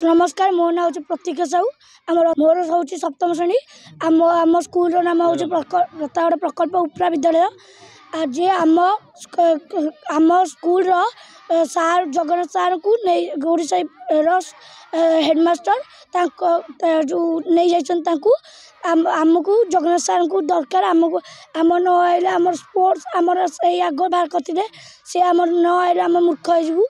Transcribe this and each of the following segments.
नमस्कार मो ना हूँ प्रतीक्षा साहू मोर हूँ सप्तम श्रेणी आम आम स्कूल नाम हूँ प्रतागड़ प्रकल्प उपरा विद्यालय आज आम आम स्कूल सार जगन्नाथ सार को गौरीसा हेडमास्टर जो नहीं जाइछन आमको जगन्नाथ सार को दरकार आमको आम न आइले आम स्पोर्ट्स आमर से आग बाहर करते सी आम न आइले आम मूर्ख हो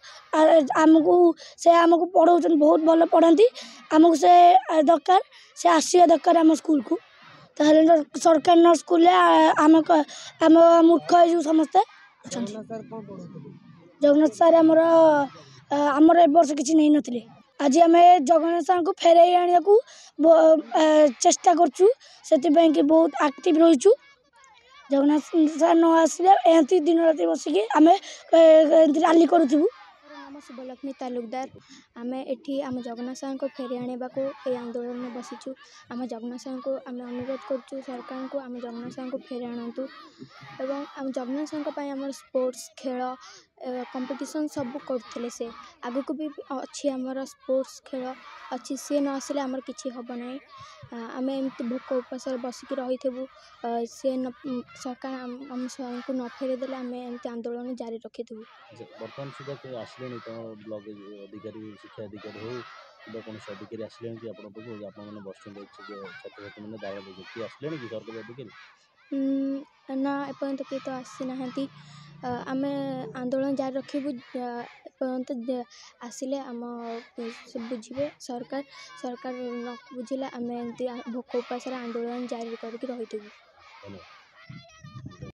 आमको से आमको पढ़ाऊँ बहुत भल पढ़ाती आमको से दरकार से आसिया दरकार आम स्कूल को ताहले सरकार न स्कूल आम मूर्ख हो समस्ते जगन्नाथ सार आमर आमर ए वर्ष किसी नहीं नथिले आज आम जगन्नाथ सार को फेरई आने को चेष्टा करचु से बहुत एक्टिव रहीचु जगन्नाथ सार न आसिले एमती दिन राति बसिकी आम राली करूँ। नाम शुभलक्ष्मी तालुकदार आम एठी आम जगन्नाथ सार को फेरी आने को आंदोलन में बसीचु आम जगन्नाथ सार को आम अनुरोध करुँ सरकार को आम जगन्नाथ सार को फेरी आणतु एवं आम जगन्नाथ सार को आम स्पोर्ट्स खेल कंपटीशन सब करते से आगु को भी अच्छी आमर स्पोर्ट्स खेल अच्छी सी न आसिले आमर किसी हम ना आम एमती भोक उपास बसिकी रही सी सरकार आम को न फेरीदे आम एमती आंदोलन जारी रखी बर्तमान सुधा आसले ब्लॉक अधिकारी शिक्षा अधिकारी हो कौन अधिकारी आसले कि आप बस छात्र छात्री मैंने दावा देते किए आसले कि सरकारी अधिकारी ना एपर्यंत किए तो आसी ना आम आंदोलन जारी रखू एपर्यंत आसिले आम बुझे सरकार सरकार न बुझे आम एमती भोक उपास आंदोलन जारी करके रही।